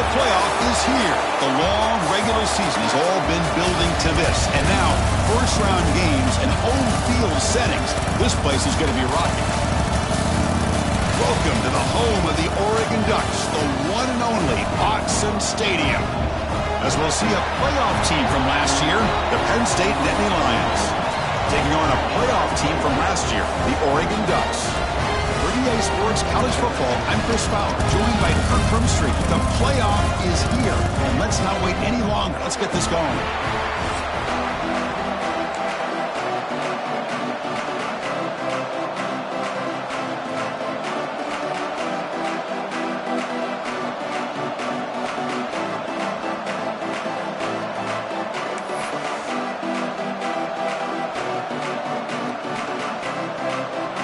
football playoff is here. The long regular season has all been building to this. And now, first-round games and home field settings. This place is going to be rocking. Welcome to the home of the Oregon Ducks, the one and only Autzen Stadium. As we'll see a playoff team from last year, the Penn State Nittany Lions, taking on a playoff team from last year, the Oregon Ducks. For EA Sports College Football, I'm Chris Fowler, joined by Kirk Brimstreet. The playoff is here, and let's not wait any longer. Let's get this going.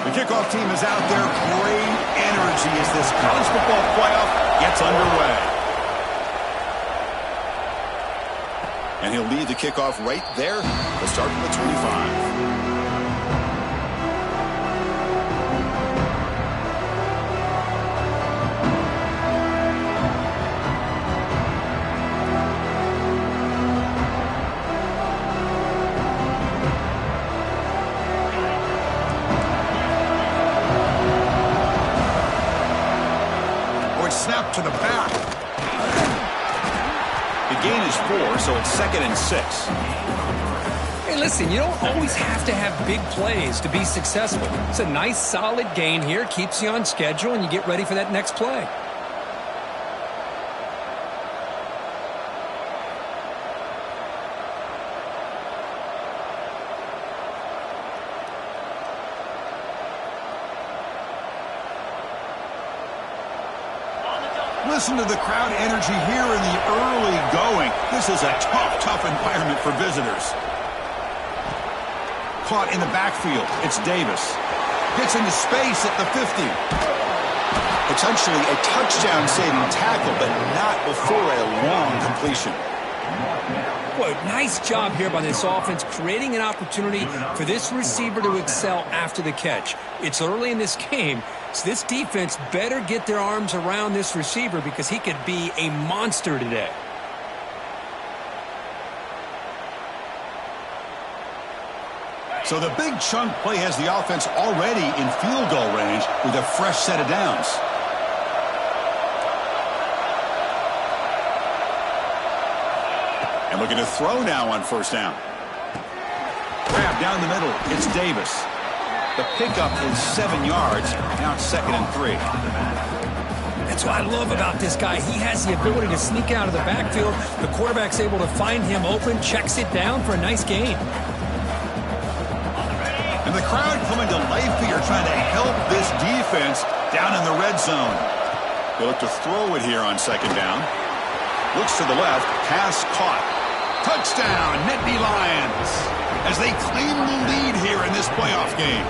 The kickoff team is out there. Great energy as this college football playoff gets underway. And he'll lead the kickoff right there. We'll start from the 25. Snap to the back. The gain is 4, so it's 2nd and 6. Hey, listen, you don't always have to have big plays to be successful. It's a nice, solid gain here. Keeps you on schedule, and you get ready for that next play. Listen to the crowd energy here in the early going. This is a tough environment for visitors. Caught in the backfield. It's Davis. Gets into space at the 50. Potentially a touchdown-saving tackle, but not before a long completion. Boy, nice job here by this offense, creating an opportunity for this receiver to excel after the catch. It's early in this game, so this defense better get their arms around this receiver because he could be a monster today. So the big chunk play has the offense already in field goal range with a fresh set of downs. And looking to throw now on first down. Grab down the middle. It's Davis. The pickup is 7 yards. Now it's 2nd and 3. That's what I love about this guy. He has the ability to sneak out of the backfield. The quarterback's able to find him open, checks it down for a nice gain. And the crowd coming to life here, trying to help this defense down in the red zone. They look to throw it here on 2nd down. Looks to the left. Pass caught. Touchdown, Nittany Lions, as they claim the lead here in this playoff game.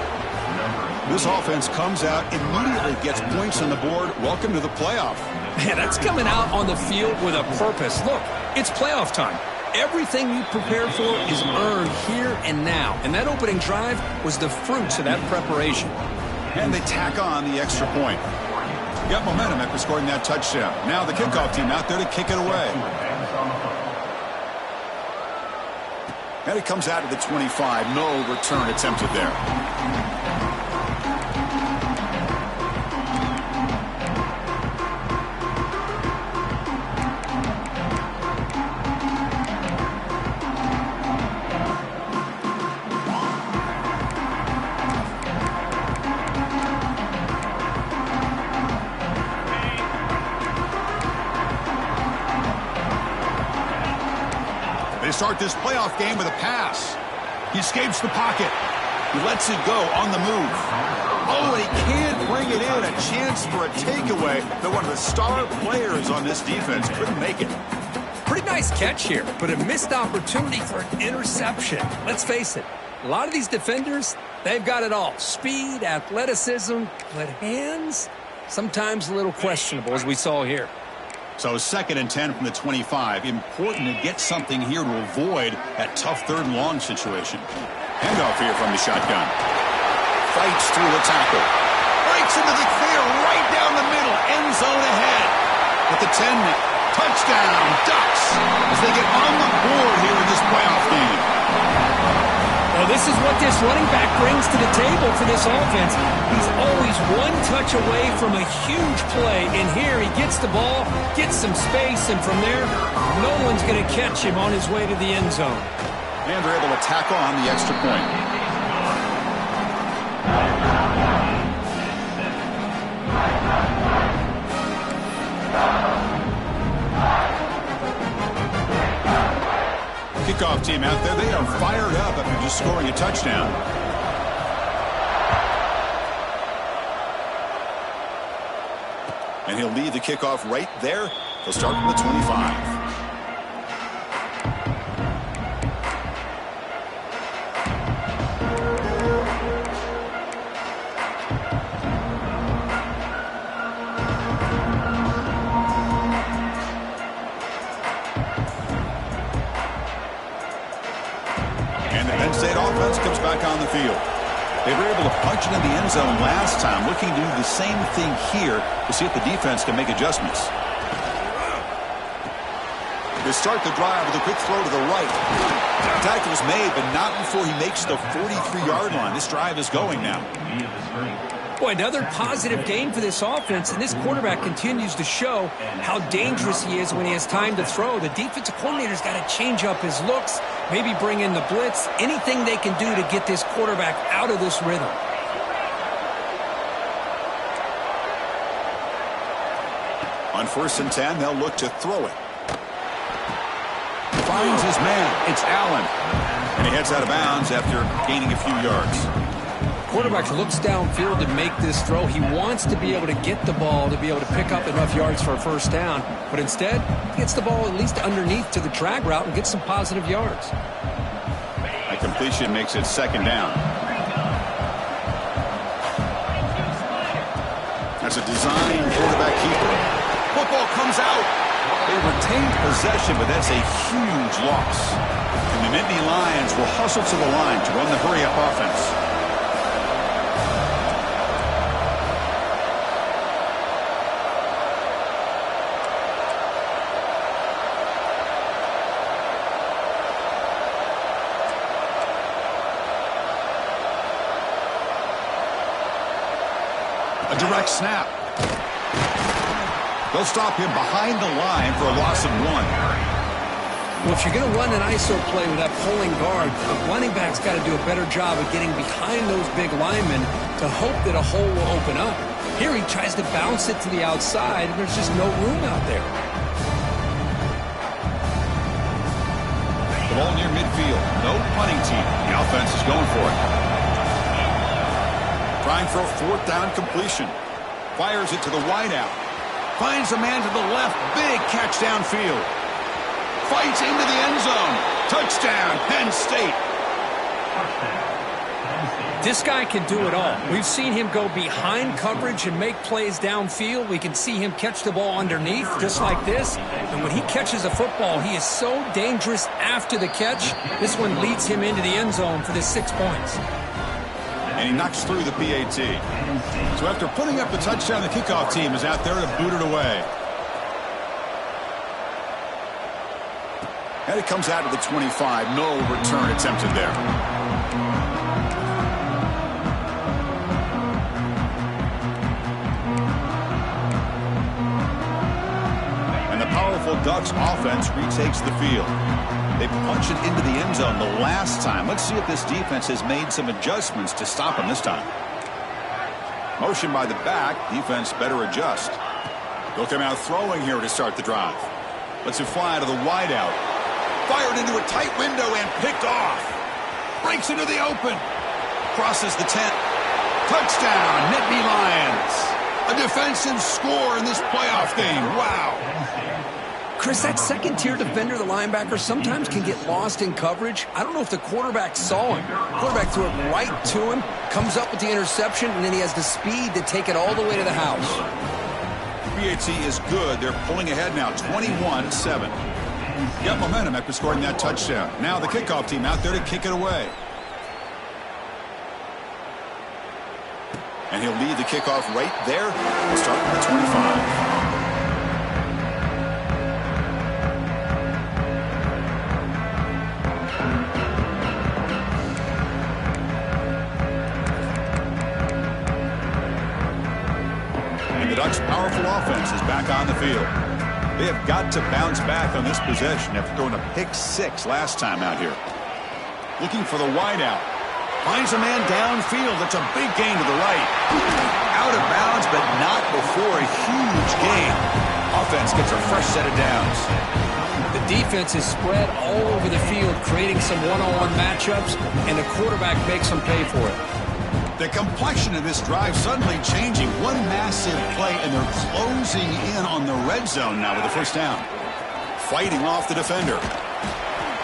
This offense comes out, immediately gets points on the board. Welcome to the playoff. Man, that's coming out on the field with a purpose. Look, it's playoff time. Everything you prepare for is earned here and now. And that opening drive was the fruits of that preparation. And they tack on the extra point. Got momentum after scoring that touchdown. Now the kickoff team out there to kick it away. And it comes out to the 25. No return attempted there. They start this playoff game with a pass. He escapes the pocket. He lets it go on the move. Oh, and he can't bring it in. A chance for a takeaway, but one of the star players on this defense couldn't make it. Pretty nice catch here, but a missed opportunity for an interception. Let's face it, a lot of these defenders, they've got it all. Speed, athleticism, but hands, sometimes a little questionable, as we saw here. So 2nd and 10 from the 25. Important to get something here to avoid that tough 3rd and long situation. Handoff here from the shotgun. Fights through the tackle. Breaks into the clear right down the middle. End zone ahead. At the 10 now. Touchdown, Ducks, as they get on the board here in this playoff game. Well, this is what this running back brings to the table for this offense. He's always one touch away from a huge play. And here he gets the ball, gets some space, and from there, no one's going to catch him on his way to the end zone. And they're able to tackle on the extra point. Kickoff team out there, they are fired up after just scoring a touchdown. And he'll lead the kickoff right there. He'll start from the 25. Penn State offense comes back on the field. They were able to punch it in the end zone last time, looking to do the same thing here to see if the defense can make adjustments. They start the drive with a quick throw to the right. Tackle's made, but not before he makes the 43-yard line. This drive is going now. Boy, another positive game for this offense, and this quarterback continues to show how dangerous he is when he has time to throw. The defensive coordinator's got to change up his looks, maybe bring in the blitz, anything they can do to get this quarterback out of this rhythm. On 1st and 10, they'll look to throw it. Finds his man. It's Allen. And he heads out of bounds after gaining a few yards. Quarterback looks downfield to make this throw. He wants to be able to get the ball to be able to pick up enough yards for a first down. But instead, he gets the ball at least underneath to the drag route and gets some positive yards. A completion makes it 2nd down. That's a design quarterback keeper. Football comes out. They retained possession, but that's a huge loss. And the Nittany Lions will hustle to the line to run the hurry-up offense. A direct snap. They'll stop him behind the line for a loss of 1. Well, if you're going to run an ISO play with that pulling guard, the running back's got to do a better job of getting behind those big linemen to hope that a hole will open up. Here he tries to bounce it to the outside, and there's just no room out there. The ball near midfield. No punting team. The offense is going for it. Trying for a 4th down completion. Fires it to the wideout. Finds a man to the left. Big catch downfield. Fights into the end zone. Touchdown, Penn State. This guy can do it all. We've seen him go behind coverage and make plays downfield. We can see him catch the ball underneath, just like this. And when he catches a football, he is so dangerous after the catch. This one leads him into the end zone for the 6 points. And he knocks through the PAT. So after putting up the touchdown, the kickoff team is out there to boot it away. And it comes out to the 25. No return attempted there. And the powerful Ducks offense retakes the field. They punch it into the end zone the last time. Let's see if this defense has made some adjustments to stop them this time. Motion by the back. Defense better adjust. They'll come out throwing here to start the drive. Lets it fly to the wideout. Fired into a tight window and picked off. Breaks into the open. Crosses the 10. Touchdown, Nittany Lions. A defensive score in this playoff game. Wow. Chris, that second-tier defender, the linebacker, sometimes can get lost in coverage. I don't know if the quarterback saw him. The quarterback threw it right to him, comes up with the interception, and then he has the speed to take it all the way to the house. PAT is good. They're pulling ahead now, 21-7. Got momentum after scoring that touchdown. Now the kickoff team out there to kick it away. And he'll lead the kickoff right there. We'll start with the 25. Ducks' powerful offense is back on the field. They have got to bounce back on this possession after throwing a pick-6 last time out here. Looking for the wideout. Finds a man downfield. That's a big gain to the right. Out of bounds, but not before a huge gain. Offense gets a fresh set of downs. The defense is spread all over the field, creating some one-on-one matchups, and the quarterback makes them pay for it. The complexion of this drive suddenly changing. One massive play, and they're closing in on the red zone now with a first down. Fighting off the defender.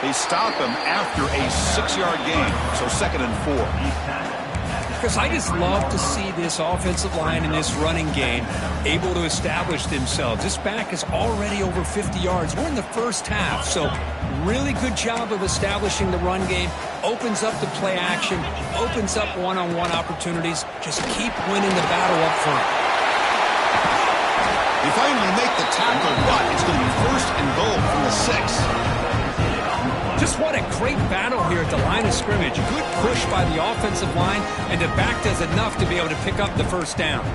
They stop him after a 6-yard gain, so 2nd and 4. Chris, I just love to see this offensive line in this running game able to establish themselves. This back is already over 50 yards. We're in the first half, so really good job of establishing the run game. Opens up the play action, opens up one-on-one opportunities. Just keep winning the battle up front. They finally make the tackle, but it's going to be 1st and goal from the 6. Just what a great battle here at the line of scrimmage. Good push by the offensive line, and the back does enough to be able to pick up the first down.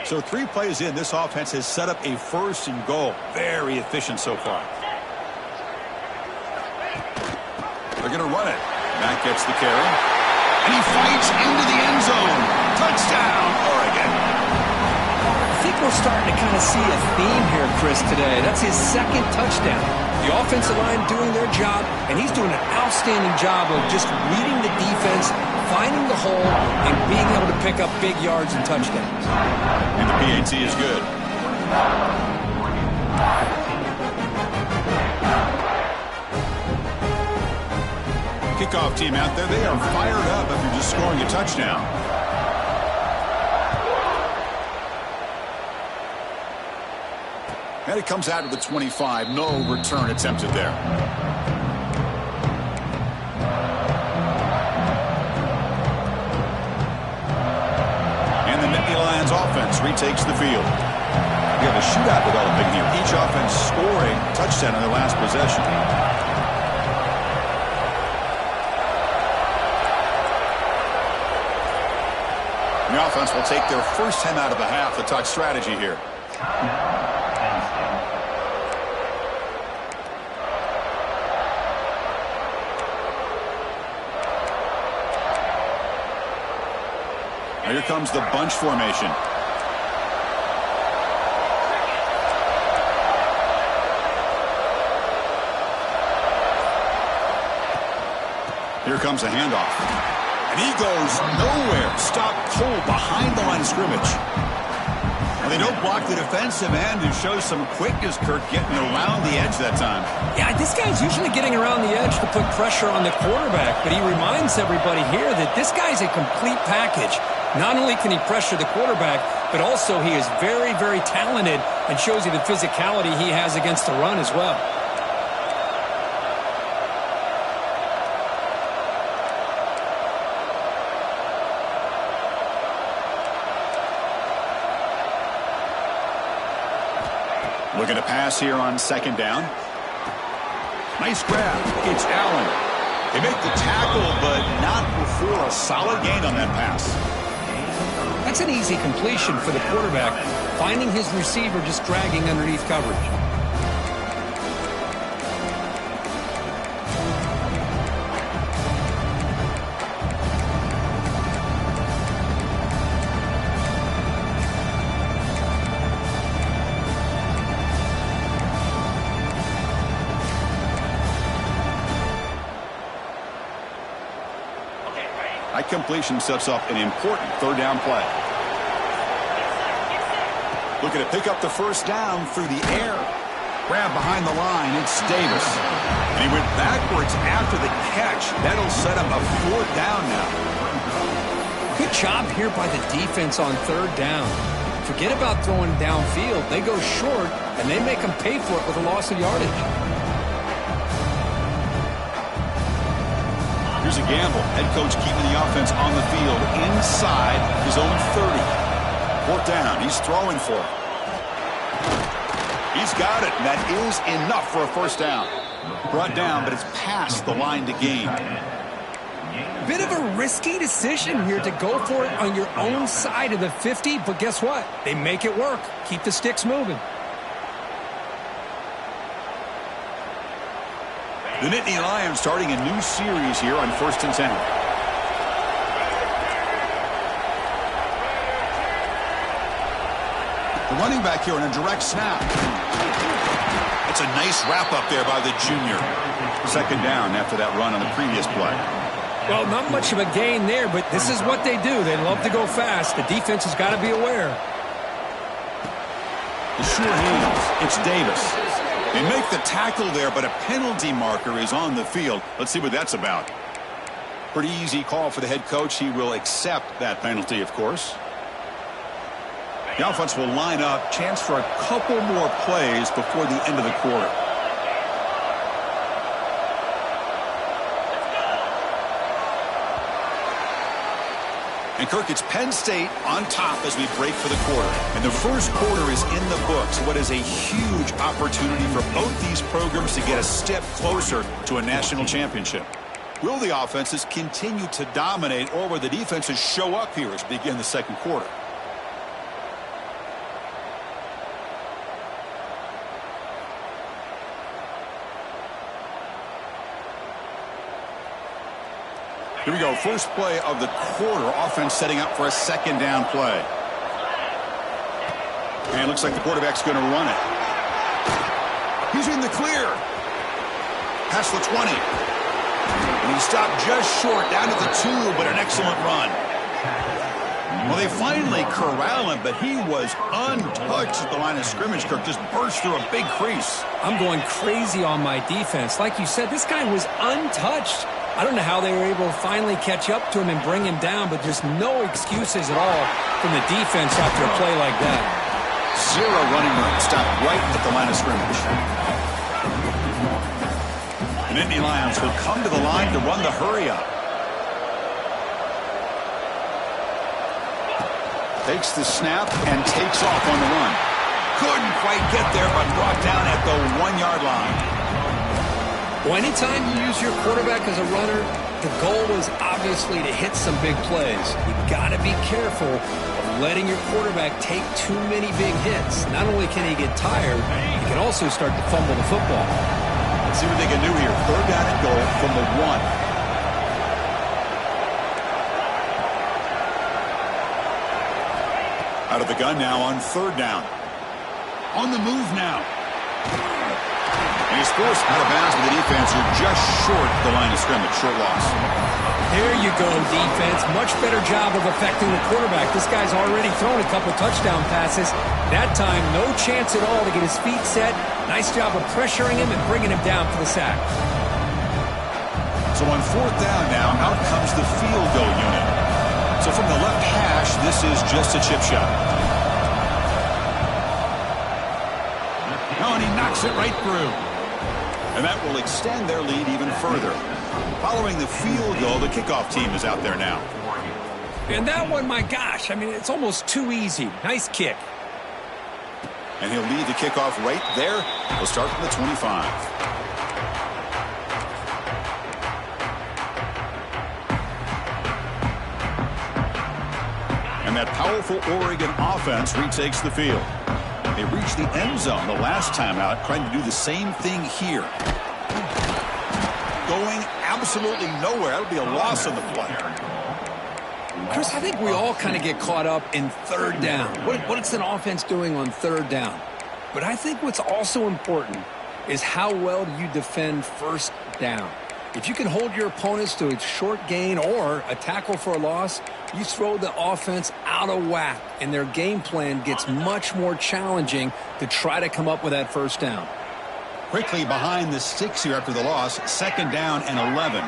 So 3 plays in, this offense has set up a 1st and goal. Very efficient so far. They're going to run it. Matt gets the carry. And he fights into the end zone. Touchdown, Oregon. I think we're starting to kind of see a theme here, Chris, today. That's his 2nd touchdown. The offensive line doing their job, and he's doing an outstanding job of just reading the defense, finding the hole, and being able to pick up big yards and touchdowns. And the PAT is good. Kickoff team out there, they are fired up after just scoring a touchdown. And it comes out of the 25. No return attempted there. And the Nittany Lions offense retakes the field. We have a shootout developing here. Each offense scoring a touchdown in their last possession. The offense will take their first time out of the half to talk strategy here. Now here comes the bunch formation. Here comes a handoff. And he goes nowhere. Stopped cold behind the line of scrimmage. Well, they don't block the defensive end and show some quickness, Kirk, getting around the edge that time. Yeah, this guy's usually getting around the edge to put pressure on the quarterback, but he reminds everybody here that this guy's a complete package. Not only can he pressure the quarterback, but also he is very, very talented and shows you the physicality he has against the run as well. Looking to pass here on 2nd down. Nice grab. It's Allen. They make the tackle, but not before a solid gain on that pass. That's an easy completion for the quarterback, finding his receiver just dragging underneath coverage. That completion sets up an important 3rd down play. Looking to pick up the first down through the air. Grab behind the line. It's Davis. And he went backwards after the catch. That'll set up a 4th down now. Good job here by the defense on 3rd down. Forget about throwing downfield. They go short, and they make them pay for it with a loss of yardage. Here's a gamble. Head coach keeping the offense on the field inside his own 30. 4th down. He's throwing for it. He's got it. And that is enough for a first down. Brought down, but it's past the line to gain. Bit of a risky decision here to go for it on your own side of the 50, but guess what? They make it work. Keep the sticks moving. The Nittany Lions starting a new series here on 1st and 10. The running back here on a direct snap. That's a nice wrap up there by the junior. 2nd down after that run on the previous play. Well, not much of a gain there, but this is what they do. They love to go fast. The defense has got to be aware. The sure hands. It's Davis. They make the tackle there, but a penalty marker is on the field. Let's see what that's about. Pretty easy call for the head coach. He will accept that penalty, of course. The offense will line up. Chance for a couple more plays before the end of the quarter. And Kirk, it's Penn State on top as we break for the quarter. And the first quarter is in the books. What is a huge opportunity for both these programs to get a step closer to a national championship. Will the offenses continue to dominate, or will the defenses show up here as we begin the second quarter? Here we go. First play of the quarter. Offense setting up for a 2nd down play. And it looks like the quarterback's going to run it. He's in the clear. Past the 20. And he stopped just short, down to the 2, but an excellent run. Well, they finally corral him, but he was untouched at the line of scrimmage. Kirk just burst through a big crease. I'm going crazy on my defense. Like you said, this guy was untouched. I don't know how they were able to finally catch up to him and bring him down, but just no excuses at all from the defense after a play like that. 0 running room. Stopped right at the line of scrimmage. The Nittany Lions will come to the line to run the hurry up. Takes the snap and takes off on the run. Couldn't quite get there, but brought down at the 1-yard line. Well, anytime you use your quarterback as a runner, the goal is obviously to hit some big plays. You got to be careful of letting your quarterback take too many big hits. Not only can he get tired, he can also start to fumble the football. Let's see what they can do here. 3rd down and goal from the 1. Out of the gun now on 3rd down. On the move now. And he's forced out of bounds with the defense. You're just short the line of scrimmage. Short loss. There you go, defense. Much better job of affecting the quarterback. This guy's already thrown a couple touchdown passes. That time, no chance at all to get his feet set. Nice job of pressuring him and bringing him down for the sack. So on 4th down now, out comes the field goal unit. So from the left hash, this is just a chip shot. Oh, and he knocks it right through. And that will extend their lead even further. Following the field goal, the kickoff team is out there now. And that one, my gosh, I mean, it's almost too easy. Nice kick. And he'll lead the kickoff right there. He'll start from the 25. And that powerful Oregon offense retakes the field. They reached the end zone the last time out, trying to do the same thing here. Going absolutely nowhere. That'll be a loss on the play. Chris, I think we all kind of get caught up in 3rd down. What's an offense doing on 3rd down? But I think what's also important is how well do you defend 1st down. If you can hold your opponents to a short gain or a tackle for a loss, you throw the offense out of whack, and their game plan gets much more challenging to try to come up with that 1st down. Quickly behind the sticks here after the loss. 2nd down and 11.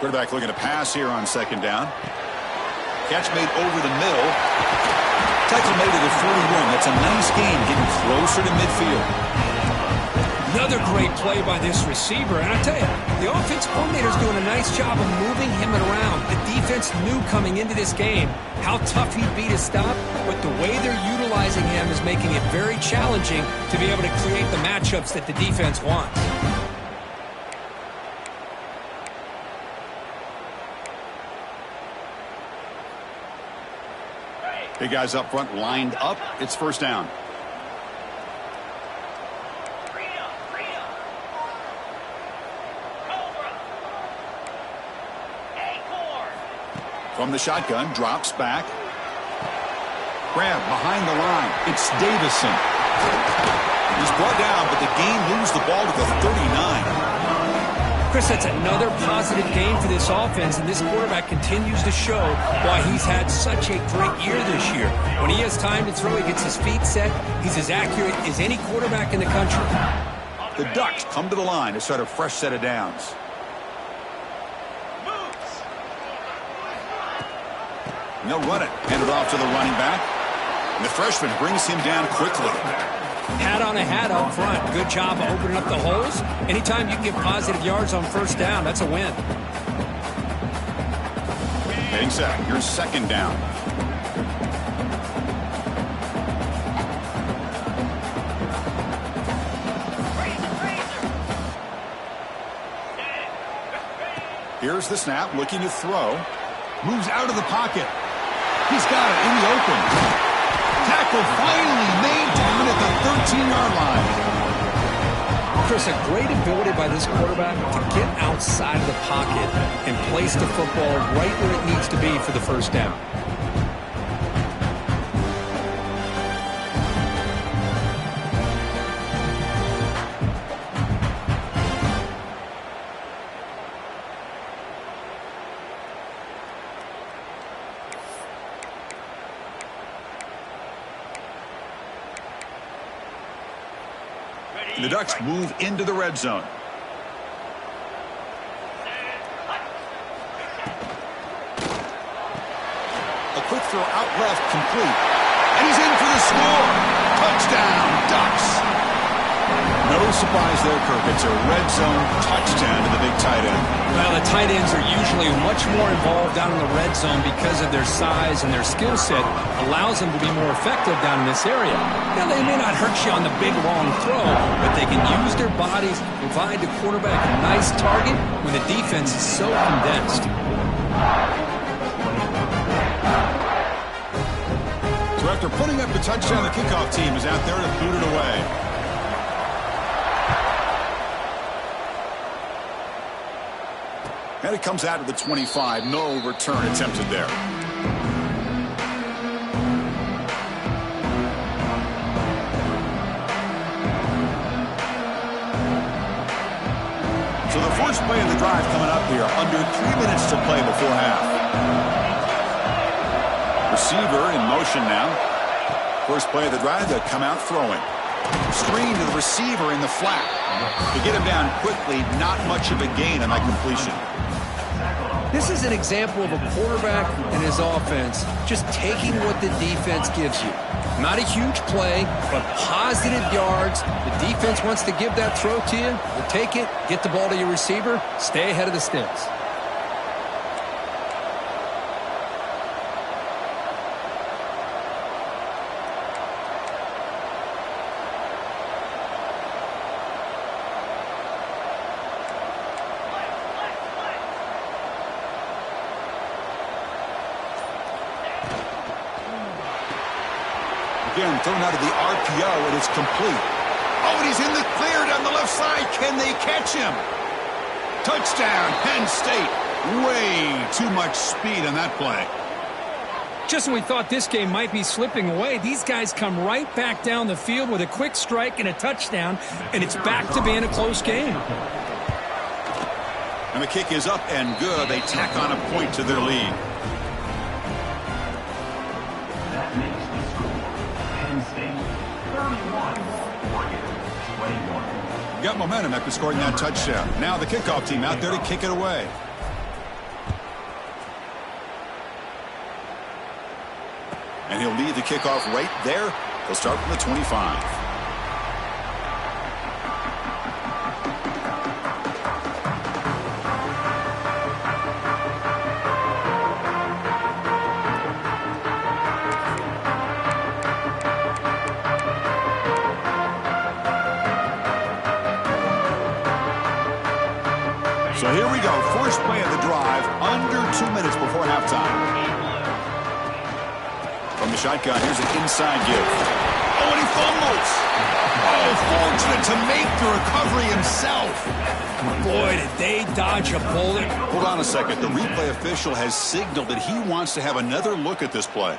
Quarterback looking to pass here on 2nd down. Catch made over the middle. Tackle made to the 41. That's a nice gain, getting closer to midfield. Another great play by this receiver. And I tell you, the offense coordinator's doing a nice job of moving him around. The defense knew coming into this game how tough he'd be to stop, but the way they're utilizing him is making it very challenging to be able to create the matchups that the defense wants. Big guys up front lined up. It's first down. From the shotgun, drops back. Grab behind the line. It's Davison. He's brought down, but the gain moves the ball to the 39. Chris, that's another positive game for this offense, and this quarterback continues to show why he's had such a great year this year. When he has time to throw, he gets his feet set. He's as accurate as any quarterback in the country. The Ducks come to the line to start a fresh set of downs. And they'll run it. Hand it off to the running back. And the freshman brings him down quickly. Hat on a hat up front. Good job of opening up the holes. Anytime you can get positive yards on first down, that's a win. Getting set. Here's second down. Here's the snap, looking to throw. Moves out of the pocket. He's got it in the open. Tackle finally made down at the 13-yard line. Chris, a great ability by this quarterback to get outside of the pocket and place the football right where it needs to be for the first down. The Ducks move into the red zone. A quick throw out left, complete. And he's in for the score. Touchdown, Ducks. No surprise there, Kirk. It's a red zone touchdown to the big tight end. Well, the tight ends are usually much more involved down in the red zone because of their size and their skill set allows them to be more effective down in this area. Now, they may not hurt you on the big, long throw, but they can use their bodies to provide the quarterback a nice target when the defense is so condensed. So after putting up the touchdown, the kickoff team is out there to boot it away. And it comes out to the 25. No return attempted there. So the first play of the drive coming up here. Under 3 minutes to play before half. Receiver in motion now. First play of the drive, they'll come out throwing. Screen to the receiver in the flat. To get him down quickly, not much of a gain on that completion. This is an example of a quarterback and his offense just taking what the defense gives you. Not a huge play, but positive yards. The defense wants to give that throw to you. You take it, get the ball to your receiver, stay ahead of the sticks. Again, thrown out of the RPO, and it's complete. Oh, and he's in the clear down the left side. Can they catch him? Touchdown, Penn State. Way too much speed on that play. Just when we thought this game might be slipping away, these guys come right back down the field with a quick strike and a touchdown, and it's back to being a close game. And the kick is up and good. They tack on a point to their lead. Got momentum after scoring that touchdown. Now the kickoff team out there to kick it away. And he'll lead the kickoff right there. He'll start from the 25. So here we go, first play of the drive, under 2 minutes before halftime. From the shotgun. Here's an inside give. Oh, and he fumbles. Oh, fortunate to make the recovery himself. Boy, did they dodge a bullet. Hold on a second. The replay official has signaled that he wants to have another look at this play.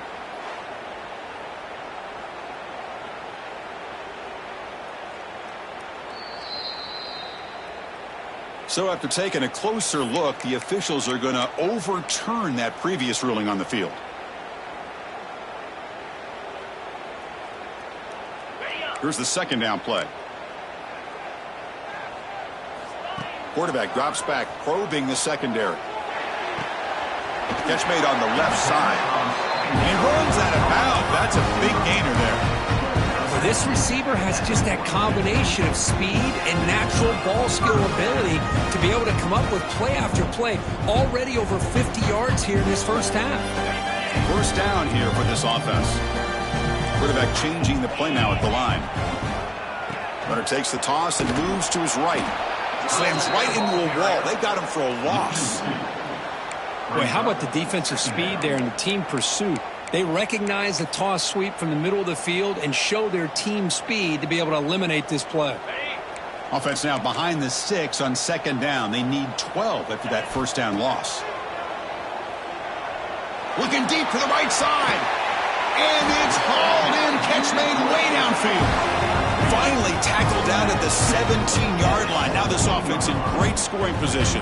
So after taking a closer look, the officials are going to overturn that previous ruling on the field. Here's the second down play. Quarterback drops back, probing the secondary. Catch made on the left side. He runs out of bounds. That's a big gainer there. This receiver has just that combination of speed and natural ball skill ability to be able to come up with play after play. Already over 50 yards here in this first half. First down here for this offense. Quarterback changing the play now at the line. Runner takes the toss and moves to his right. Slams right into a wall. They got him for a loss. Boy, how about the defensive speed there and the team pursuit? They recognize the toss sweep from the middle of the field and show their team speed to be able to eliminate this play. Offense now behind the 6 on second down. They need 12 after that first down loss. Looking deep to the right side. And it's hauled in. Catch made way downfield. Finally tackled down at the 17-yard line. Now this offense in great scoring position.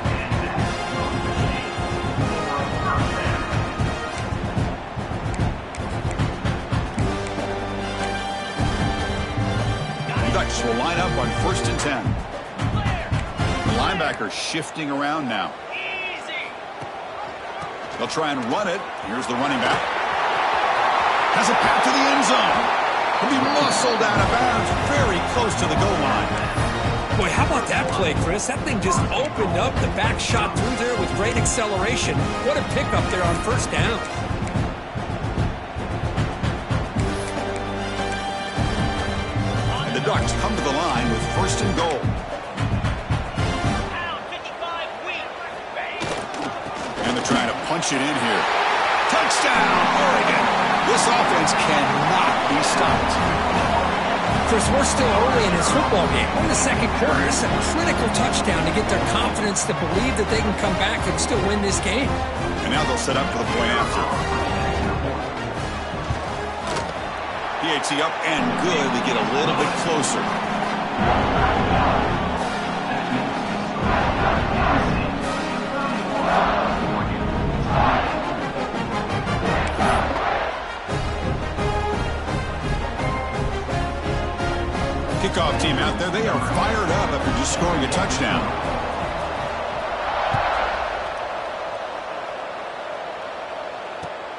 Ducks will line up on 1st and 10. The linebacker shifting around now. They'll try and run it. Here's the running back. Has a path to the end zone. He'll be muscled out of bounds very close to the goal line. Boy, how about that play, Chris? That thing just opened up. The back shot through there with great acceleration. What a pickup there on first down. The Ducks come to the line with 1st and goal. And they're trying to punch it in here. Touchdown, Oregon. This offense cannot be stopped. Chris, we're still early in this football game. We're in the second quarter. It's a critical touchdown to get their confidence to believe that they can come back and still win this game. And now they'll set up for the point after. PAT up and good to get a little bit closer. Kickoff team out there. They are fired up after just scoring a touchdown.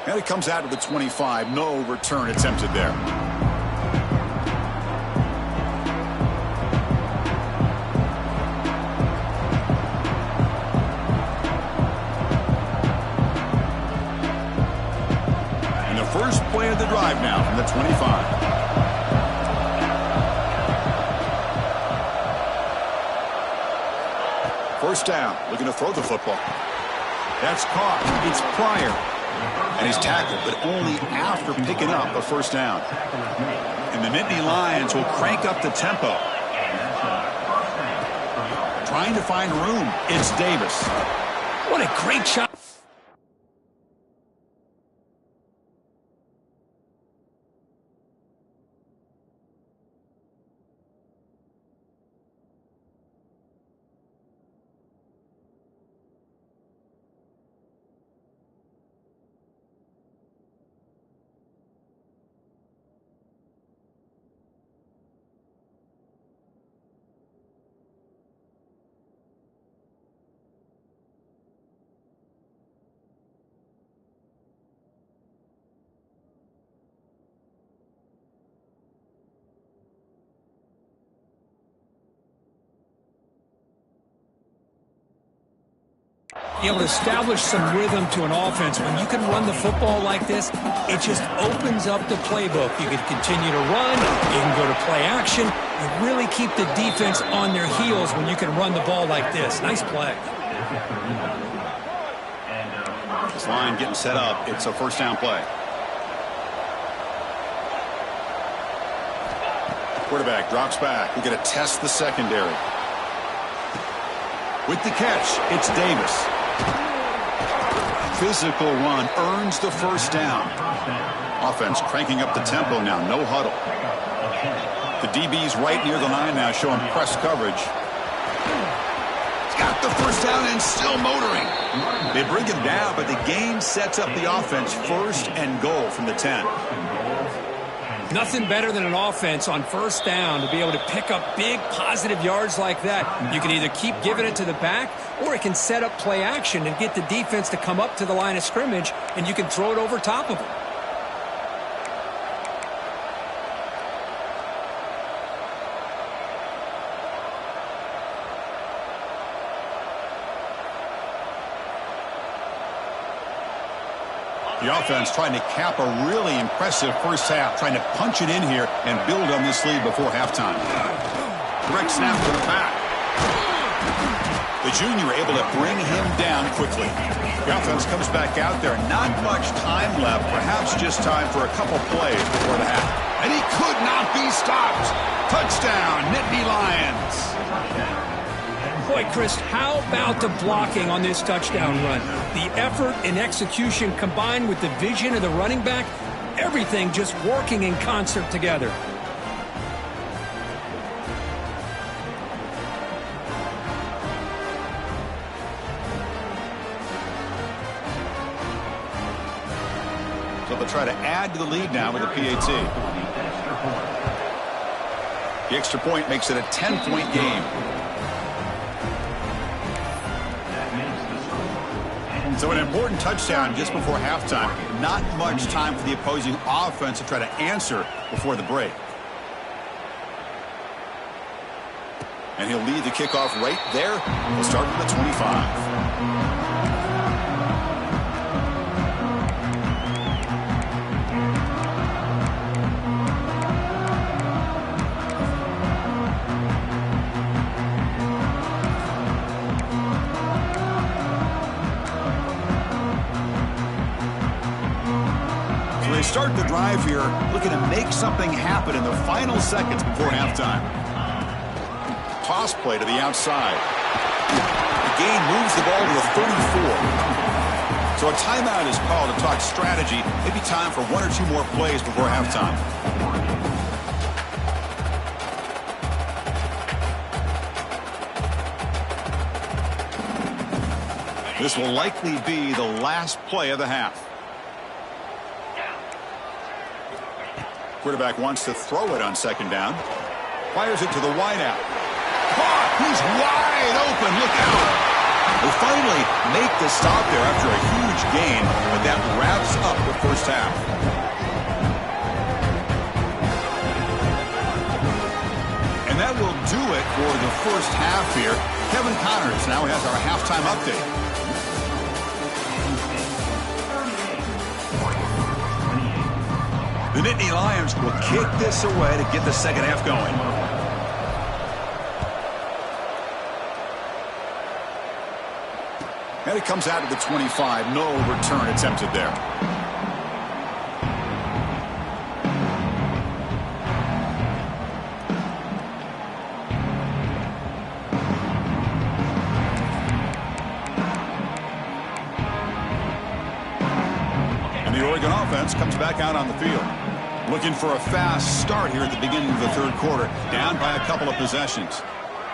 And it comes out to the 25. No return attempted there. And the first play of the drive now from the 25. First down, looking to throw the football. That's caught. It's Pryor. And he's tackled, but only after picking up a first down. And the Nittany Lions will crank up the tempo. Trying to find room. It's Davis. What a great shot. Be able to establish some rhythm to an offense. When you can run the football like this, it just opens up the playbook. You can continue to run. You can go to play action. You really keep the defense on their heels when you can run the ball like this. Nice play. This line getting set up. It's a first down play. Quarterback drops back. We're going to test the secondary. With the catch, it's Davis. Physical run earns the first down. Offense cranking up the tempo now. No huddle. The DB's right near the line now, showing press coverage. He's got the first down and still motoring. They bring him down, but the gain sets up the offense first and goal from the 10. Nothing better than an offense on first down to be able to pick up big positive yards like that. You can either keep giving it to the back, or it can set up play action and get the defense to come up to the line of scrimmage, and you can throw it over top of them. The offense trying to cap a really impressive first half, trying to punch it in here and build on this lead before halftime. Direct snap to the back. The junior able to bring him down quickly. The offense comes back out there. Not much time left, perhaps just time for a couple plays before the half. And he could not be stopped. Touchdown, Nittany Lions. Boy, Chris, how about the blocking on this touchdown run? The effort and execution combined with the vision of the running back, everything just working in concert together. So they'll try to add to the lead now with a PAT. The extra point makes it a 10-point game. So an important touchdown just before halftime. Not much time for the opposing offense to try to answer before the break. And he'll lead the kickoff right there. He'll start with the 25. Start the drive here, looking to make something happen in the final seconds before halftime. Toss play to the outside. The gain moves the ball to the 34. So a timeout is called to talk strategy. Maybe time for one or two more plays before halftime. This will likely be the last play of the half. Quarterback wants to throw it on second down. Fires it to the wideout. Caught! He's wide open. Look out! They finally make the stop there after a huge gain, but that wraps up the first half. And that will do it for the first half here. Kevin Connors now has our halftime update. The Nittany Lions will kick this away to get the second half going. And it comes out to the 25. No return attempted there. And the Oregon offense comes back out on the field. Looking for a fast start here at the beginning of the third quarter. Down by a couple of possessions.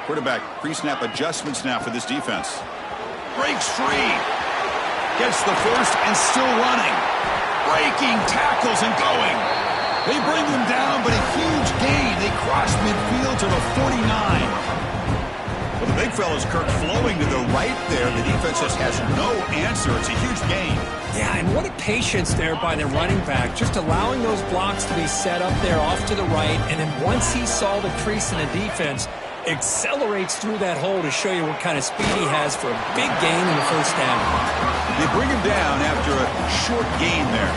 Quarterback pre-snap adjustments now for this defense. Breaks free. Gets the first and still running. Breaking tackles and going. They bring him down, but a huge gain. They cross midfield to the 49. Well, the big fella's Kirk flowing to the right there. The defense just has no answer. It's a huge gain. Yeah, and what a patience there by the running back, just allowing those blocks to be set up there off to the right, and then once he saw the crease in the defense, accelerates through that hole to show you what kind of speed he has for a big gain in the first down. They bring him down after a short gain there.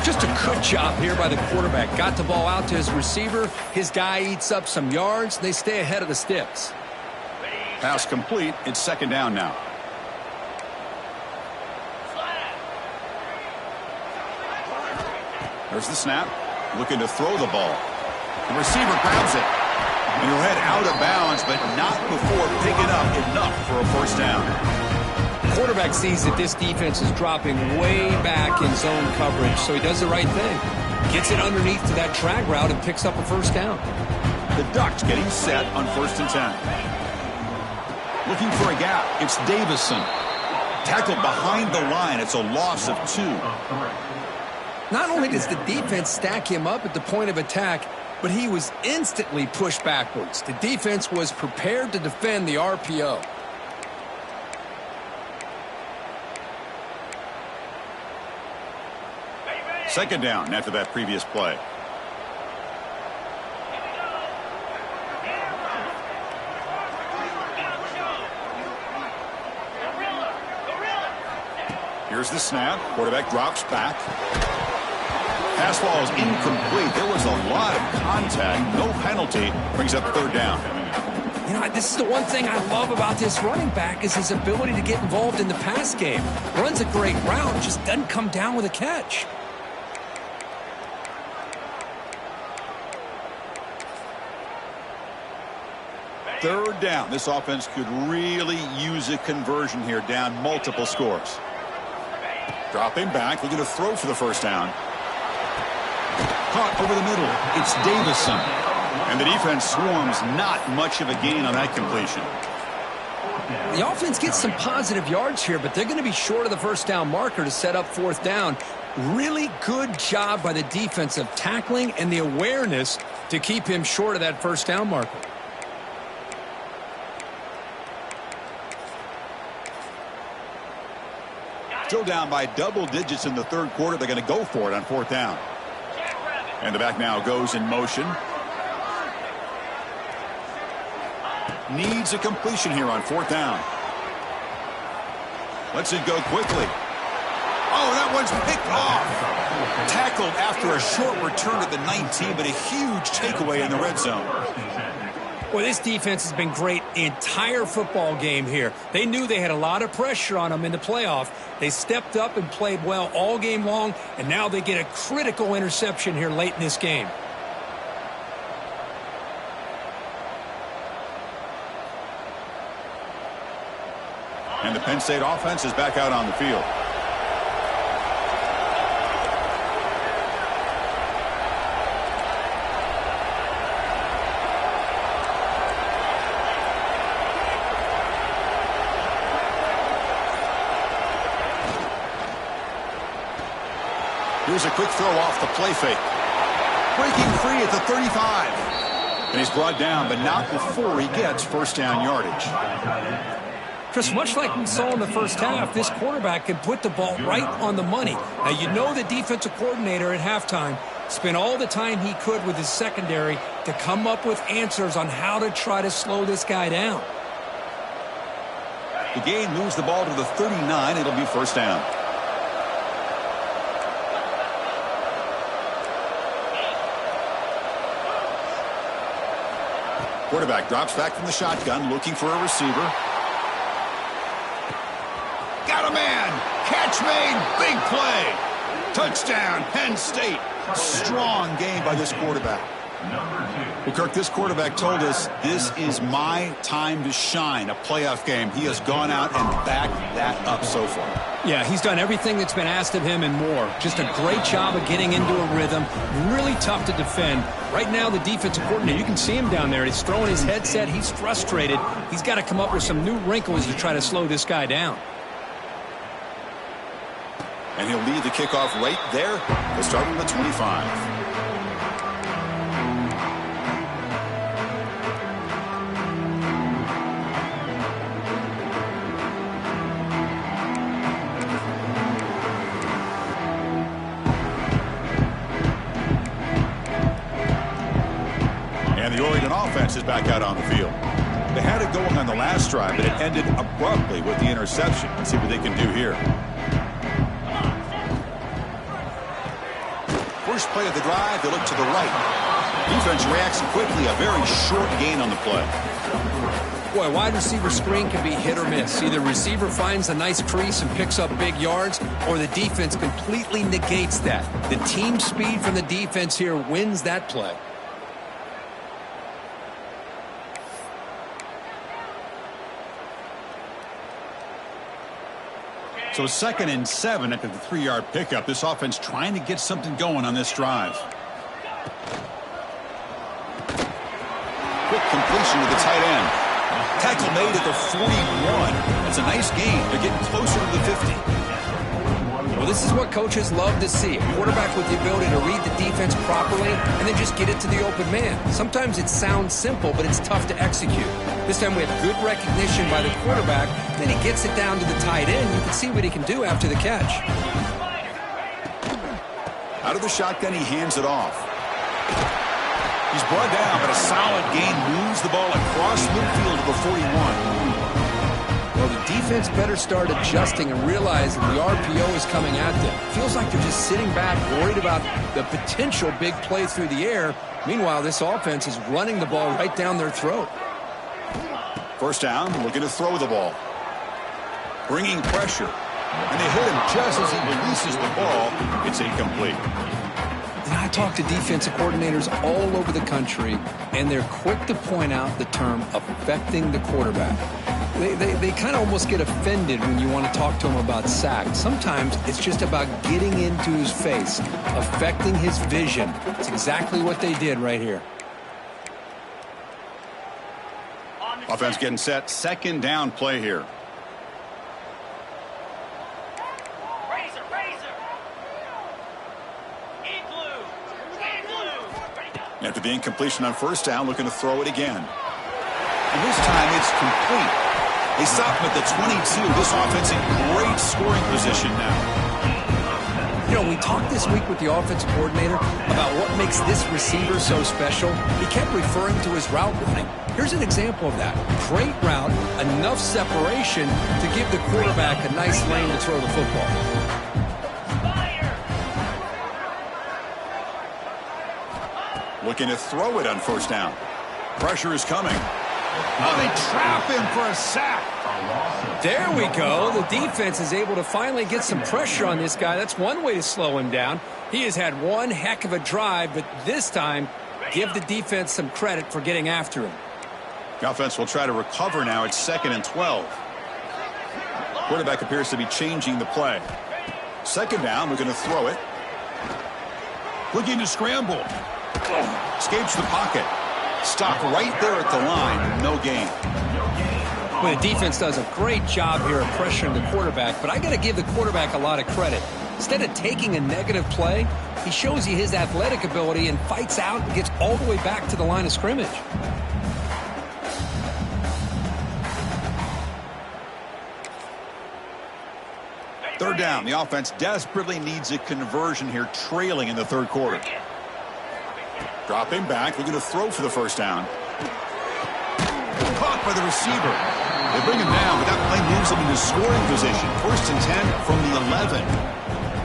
Just a good job here by the quarterback. Got the ball out to his receiver. His guy eats up some yards. They stay ahead of the sticks. Pass complete. It's second down now. There's the snap. Looking to throw the ball. The receiver grabs it. And he'll head out of bounds, but not before picking up enough for a first down. Quarterback sees that this defense is dropping way back in zone coverage, so he does the right thing. Gets it underneath to that drag route and picks up a first down. The Ducks getting set on 1st and 10. Looking for a gap. It's Davison. Tackled behind the line. It's a loss of 2. Not only does the defense stack him up at the point of attack, but he was instantly pushed backwards. The defense was prepared to defend the RPO. Second down after that previous play. Here's the snap. Quarterback drops back. Pass ball is incomplete. There was a lot of contact. No penalty. Brings up 3rd down. You know, this is the one thing I love about this running back is his ability to get involved in the pass game. Runs a great route, just doesn't come down with a catch. Third down. This offense could really use a conversion here, down multiple scores. Dropping back, looking to throw for the first down. Caught over the middle. It's Davison. And the defense swarms, not much of a gain on that completion. The offense gets some positive yards here, but they're going to be short of the first down marker to set up 4th down. Really good job by the defensive tackling and the awareness to keep him short of that first down marker. Still down by double digits in the 3rd quarter. They're going to go for it on 4th down. And the back now goes in motion. Needs a completion here on 4th down. Lets it go quickly. Oh, that one's picked off. Tackled after a short return at the 19, but a huge takeaway in the red zone. Well, this defense has been great the entire football game here. They knew they had a lot of pressure on them in the playoff. They stepped up and played well all game long, and now they get a critical interception here late in this game. And the Penn State offense is back out on the field. Here's a quick throw off the play fake. Breaking free at the 35. And he's brought down, but not before he gets first down yardage. Chris, much like we saw in the first half, this quarterback can put the ball right on the money. Now, you know the defensive coordinator at halftime spent all the time he could with his secondary to come up with answers on how to try to slow this guy down. The gain moves the ball to the 39. It'll be first down. Quarterback drops back from the shotgun, looking for a receiver. Got a man. Catch made. Big play. Touchdown, Penn State. Strong game by this quarterback. Well, Kirk, this quarterback told us this is my time to shine, a playoff game. He has gone out and backed that up so far. Yeah, he's done everything that's been asked of him and more. Just a great job of getting into a rhythm. Really tough to defend. Right now, the defensive coordinator, you can see him down there. He's throwing his headset. He's frustrated. He's got to come up with some new wrinkles to try to slow this guy down. And he'll lead the kickoff right there. He'll start on the 25. And the Oregon offense is back out on the field. They had it going on the last drive, but it ended abruptly with the interception. Let's see what they can do here. First play of the drive, they look to the right. Defense reacts quickly, a very short gain on the play. Boy, wide receiver screen can be hit or miss. Either receiver finds a nice crease and picks up big yards, or the defense completely negates that. The team speed from the defense here wins that play. So 2nd and 7 after the 3-yard pickup. This offense trying to get something going on this drive. Quick completion to the tight end. Tackle made at the 41. That's a nice gain. They're getting closer to the 50. Well, this is what coaches love to see. A quarterback with the ability to read the defense properly and then just get it to the open man. Sometimes it sounds simple, but it's tough to execute. This time we have good recognition by the quarterback. Then he gets it down to the tight end. You can see what he can do after the catch. Out of the shotgun, he hands it off. He's brought down, but a solid gain moves the ball across midfield to the 41. Well, the defense better start adjusting and realizing the RPO is coming at them. Feels like they're just sitting back, worried about the potential big play through the air. Meanwhile, this offense is running the ball right down their throat. First down, looking to throw the ball. Bringing pressure. And they hit him just as he releases the ball. It's incomplete. And I talk to defensive coordinators all over the country, and they're quick to point out the term affecting the quarterback. They kind of almost get offended when you want to talk to them about sacks. Sometimes it's just about getting into his face, affecting his vision. It's exactly what they did right here. Offense getting set. 2nd down play here. After the incompletion on first down, looking to throw it again. And this time it's complete. They stop him at the 22. This offense in great scoring position now. You know, we talked this week with the offensive coordinator about what makes this receiver so special. He kept referring to his route running. Here's an example of that. Great route, enough separation to give the quarterback a nice lane to throw the football. Looking to throw it on first down. Pressure is coming. Oh, they trap him for a sack. There we go. The defense is able to finally get some pressure on this guy. That's one way to slow him down. He has had one heck of a drive, but this time, give the defense some credit for getting after him. The offense will try to recover now. It's 2nd and 12. Quarterback appears to be changing the play. 2nd down, we're going to throw it. Looking to scramble. Escapes the pocket. Stop right there at the line. No gain. Well, the defense does a great job here of pressuring the quarterback, but I got to give the quarterback a lot of credit. Instead of taking a negative play, he shows you his athletic ability and fights out and gets all the way back to the line of scrimmage. Third down. The offense desperately needs a conversion here, trailing in the 3rd quarter. Dropping back, looking to throw for the first down. Caught by the receiver. They bring him down, but that play moves him into scoring position. 1st and 10 from the 11.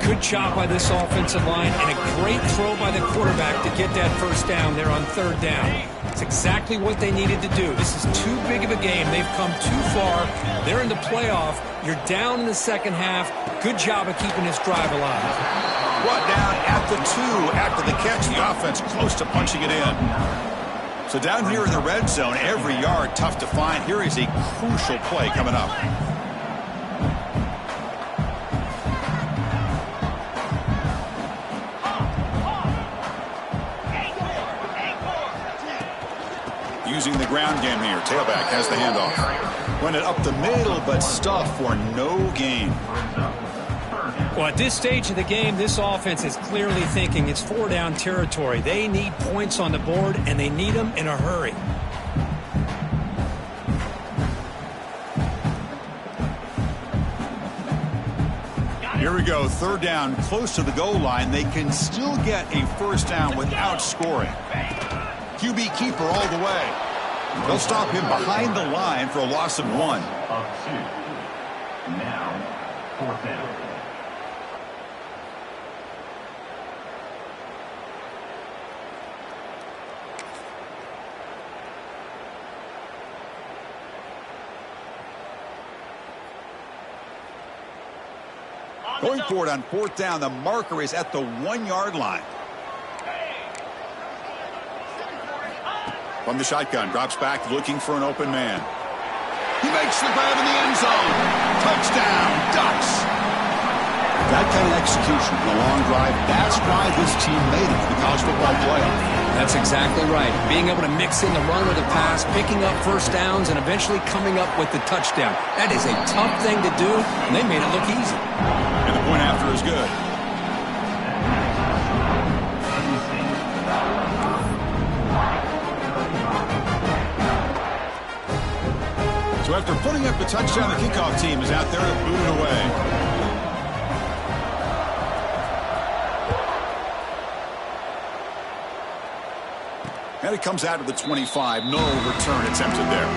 Good job by this offensive line and a great throw by the quarterback to get that first down there on 3rd down. It's exactly what they needed to do. This is too big of a game. They've come too far. They're in the playoff. You're down in the 2nd half. Good job of keeping this drive alive. Brought down at the 2 after the catch. The offense close to punching it in. So down here in the red zone, every yard tough to find. Here is a crucial play coming up. Using the ground game here. Tailback has the handoff. Run it up the middle, but stuff for no gain. Well, at this stage of the game, this offense is clearly thinking it's 4-down territory. They need points on the board, and they need them in a hurry. Here we go. 3rd down, close to the goal line. They can still get a first down without scoring. QB keeper all the way. They'll stop him behind the line for a loss of 1. Now, 4th down. Going forward on 4th down, the marker is at the 1-yard line. From the shotgun, drops back looking for an open man. He makes the grab in the end zone. Touchdown, Ducks. That kind of execution in a long drive, that's why this team made it to the college football playoff. That's exactly right. Being able to mix in the run with the pass, picking up first downs, and eventually coming up with the touchdown. That is a tough thing to do, and they made it look easy. And the point after is good. So after putting up the touchdown, the kickoff team is out there to boot it away. And it comes out to the 25. No return attempted there.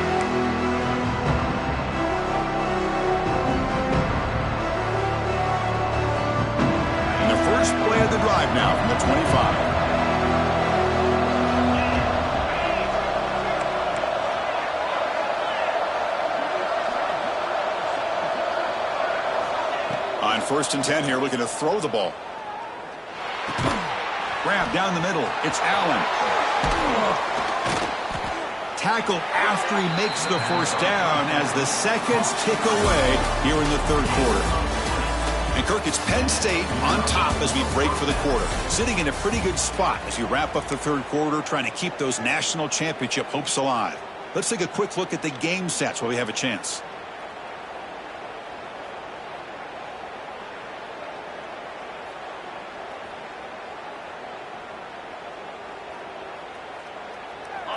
And the first play of the drive now from the 25. On 1st and 10 here, looking to throw the ball. Grab down the middle. It's Allen. Tackle after he makes the first down as the seconds tick away here in the 3rd quarter. And Kirk, it's Penn State on top as we break for the quarter. Sitting in a pretty good spot as we wrap up the 3rd quarter, trying to keep those national championship hopes alive. Let's take a quick look at the game stats while we have a chance.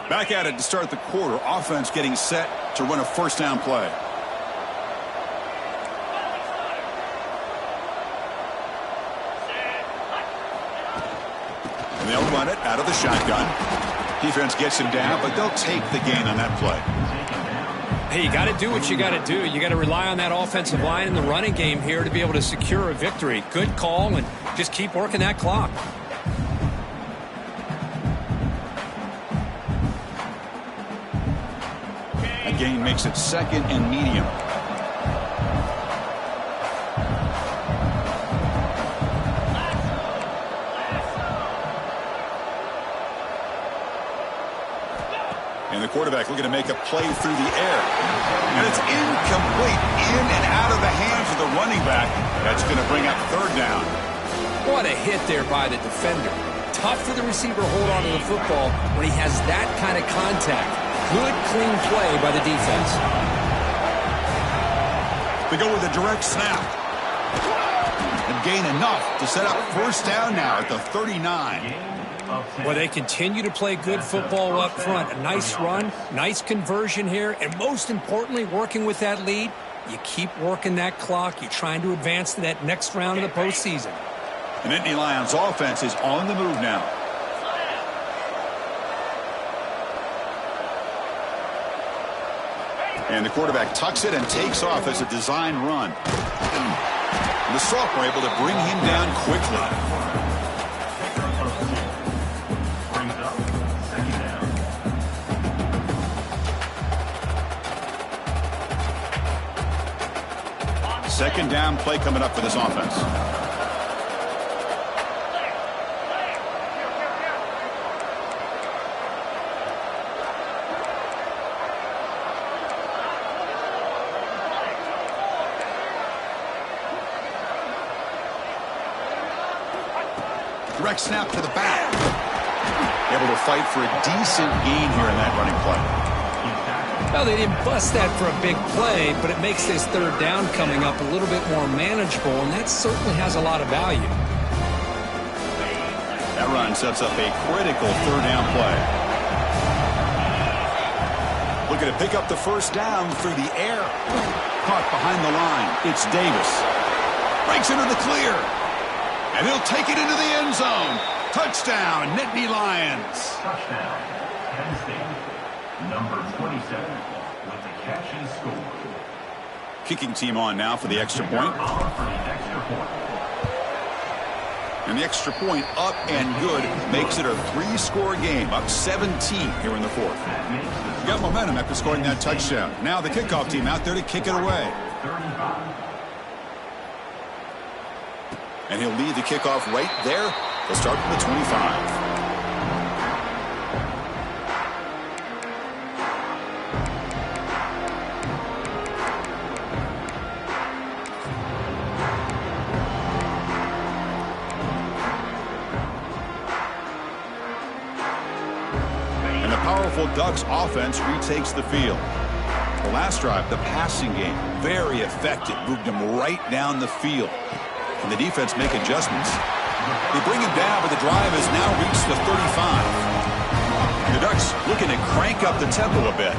Back at it to start the quarter. Offense getting set to run a first down play. And they'll run it out of the shotgun. Defense gets him down, but they'll take the gain on that play. Hey, you got to do what you got to do. You got to rely on that offensive line in the running game here to be able to secure a victory. Good call, and just keep working that clock. Gain makes it 2nd and medium. And the quarterback looking to make a play through the air. And it's incomplete. In and out of the hands of the running back. That's going to bring up 3rd down. What a hit there by the defender. Tough for the receiver to hold on to the football when he has that kind of contact. Good, clean play by the defense. They go with a direct snap. And gain enough to set up first down now at the 39. Well, they continue to play good football up front. A nice run, nice conversion here, and most importantly, working with that lead, you keep working that clock. You're trying to advance to that next round of the postseason. And Nittany Lions offense is on the move now. And the quarterback tucks it and takes off as a design run. And the sophomore able to bring him down quickly. Second down play coming up for this offense. Direct snap to the back. Able to fight for a decent gain here in that running play. Well, they didn't bust that for a big play, but it makes this 3rd down coming up a little bit more manageable, and that certainly has a lot of value. That run sets up a critical 3rd down play. Looking to pick up the first down through the air. Caught behind the line. It's Davis. Breaks into the clear. And he'll take it into the end zone. Touchdown, Nittany Lions. Touchdown, Penn State. Number 27 with the catch and score. Kicking team on now for the extra point. And the extra point up and good makes it a 3-score game, up 17 here in the 4th. Got momentum after scoring that touchdown. Now the kickoff team out there to kick it away. And he'll lead the kickoff right there. He'll start from the 25. powerful Ducks offense retakes the field. The last drive, the passing game, very effective. Moved him right down the field. And the defense make adjustments. They bring him down, but the drive has now reached the 35. The Ducks looking to crank up the tempo a bit.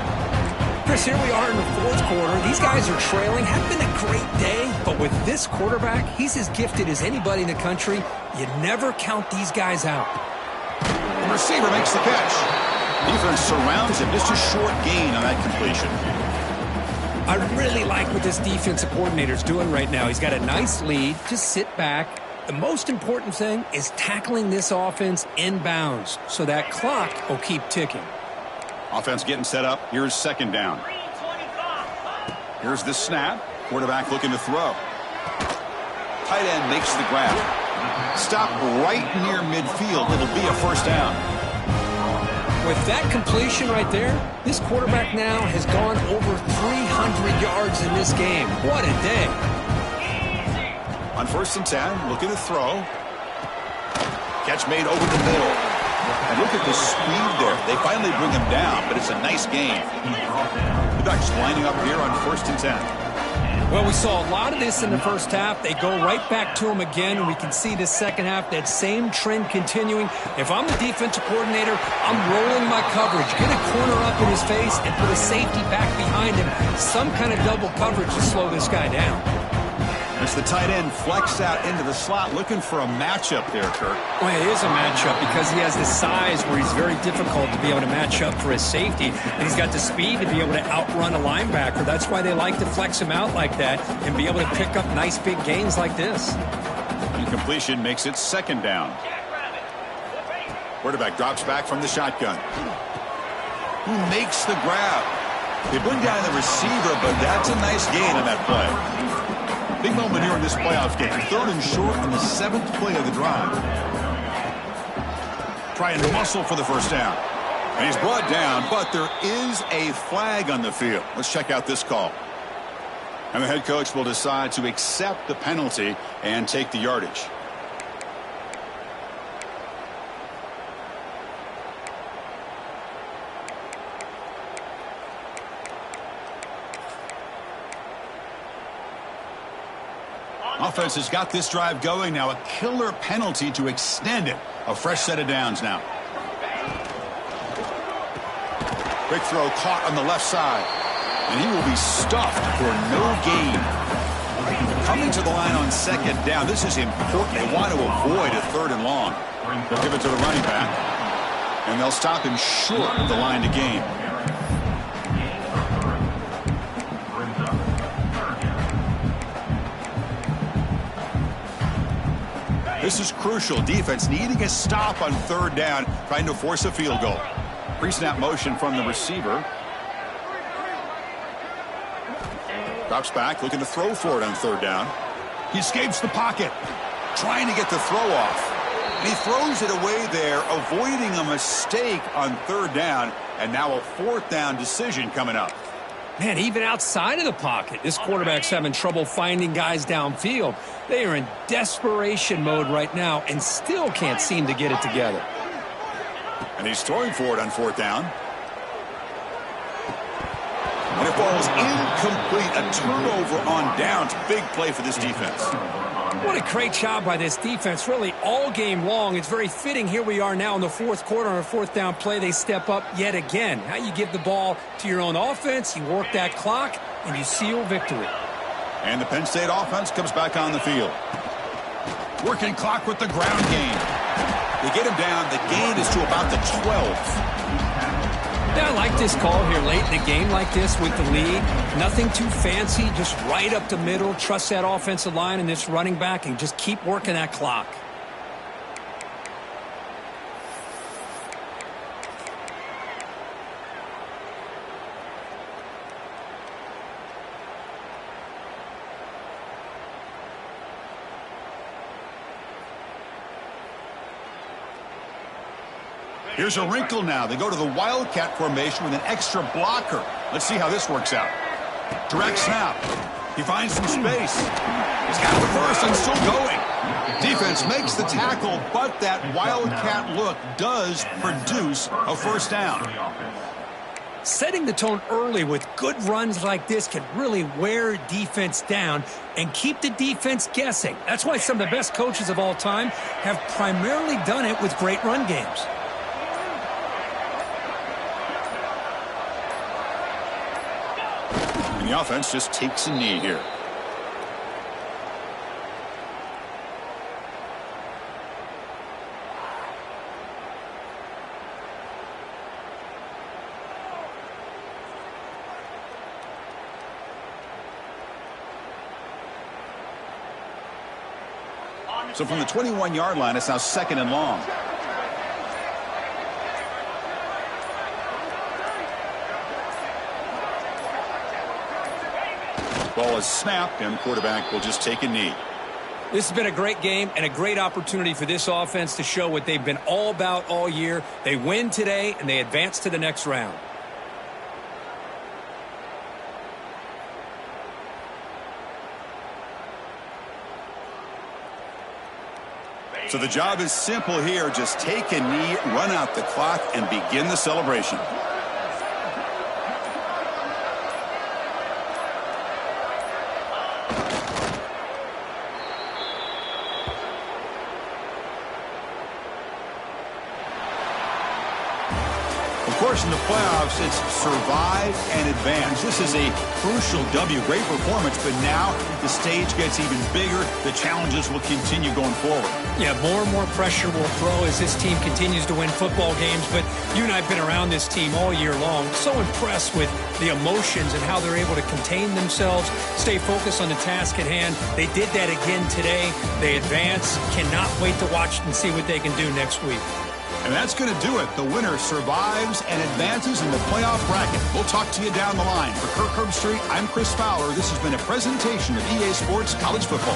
Chris, here we are in the fourth quarter. These guys are trailing. Hadn't been a great day, but with this quarterback, he's as gifted as anybody in the country. You never count these guys out. The receiver makes the catch. Defense surrounds him. Just a short gain on that completion. I really like what this defensive coordinator is doing right now. He's got a nice lead. Just sit back. The most important thing is tackling this offense inbounds so that clock will keep ticking. Offense getting set up. Here's second down. Here's the snap. Quarterback looking to throw. Tight end makes the grab. Stop right near midfield. It'll be a first down. With that completion right there, this quarterback now has gone over 300 yards in this game. What a day. On 1st and 10, looking to throw. Catch made over the middle. And look at the speed there. They finally bring him down, but it's a nice game. The Ducks lining up here on 1st and 10. Well, we saw a lot of this in the first half. They go right back to him again, and we can see the second half, that same trend continuing. If I'm the defensive coordinator, I'm rolling my coverage. Get a corner up in his face and put a safety back behind him. Some kind of double coverage to slow this guy down. As the tight end flexed out into the slot, looking for a matchup there, Kirk. Well, it is a matchup because he has the size where he's very difficult to be able to match up for his safety. And he's got the speed to be able to outrun a linebacker. That's why they like to flex him out like that and be able to pick up nice big gains like this. Incompletion makes it second down. Quarterback drops back from the shotgun. Who makes the grab? They bring down the receiver, but that's a nice gain on that play. Big moment here in this playoff game. 3rd and short on the 7th play of the drive. Trying to muscle for the first down. And he's brought down, but there is a flag on the field. Let's check out this call. And the head coach will decide to accept the penalty and take the yardage. Offense has got this drive going now. A killer penalty to extend it. A fresh set of downs now. Quick throw caught on the left side. And he will be stuffed for no gain. Coming to the line on second down. This is important. They want to avoid a 3rd and long. They'll give it to the running back. And they'll stop him short of the line to gain. This is crucial. Defense needing a stop on 3rd down, trying to force a field goal. Pre-snap motion from the receiver. Drops back, looking to throw for it on 3rd down. He escapes the pocket, trying to get the throw off. And he throws it away there, avoiding a mistake on 3rd down. And now a 4th down decision coming up. Man, even outside of the pocket, this quarterback's having trouble finding guys downfield. They are in desperation mode right now and still can't seem to get it together. And he's throwing for it on 4th down. And it falls incomplete. A turnover on downs. Big play for this defense. What a great job by this defense, really all game long. It's very fitting. Here we are now in the 4th quarter on a 4th down play. They step up yet again. Now you give the ball to your own offense, you work that clock, and you seal victory. And the Penn State offense comes back on the field. Working clock with the ground game. They get him down. The gain is to about the 12th. Yeah, I like this call here late in the game like this with the lead. Nothing too fancy, just right up the middle. Trust that offensive line and this running back and just keep working that clock. Here's a wrinkle now. They go to the Wildcat formation with an extra blocker. Let's see how this works out. Direct snap. He finds some space. He's got the first and still going. Defense makes the tackle, but that wildcat look does produce a first down. Setting the tone early with good runs like this can really wear defense down and keep the defense guessing. That's why some of the best coaches of all time have primarily done it with great run games. And the offense just takes a knee here. So from the 21-yard line, it's now 2nd and long. Ball is snapped, and the quarterback will just take a knee. This has been a great game and a great opportunity for this offense to show what they've been all about all year. They win today, and they advance to the next round. So the job is simple here. Just take a knee, run out the clock, and begin the celebration. Of course, in the playoffs, it's survive and advance. This is a crucial W. Great performance, but now the stage gets even bigger. The challenges will continue going forward. Yeah, more and more pressure will grow as this team continues to win football games, but you and I have been around this team all year long. So impressed with the emotions and how they're able to contain themselves, stay focused on the task at hand. They did that again today. They advance. Cannot wait to watch and see what they can do next week. And that's going to do it. The winner survives and advances in the playoff bracket. We'll talk to you down the line. For Kirk Herbstreit, I'm Chris Fowler. This has been a presentation of EA Sports College Football.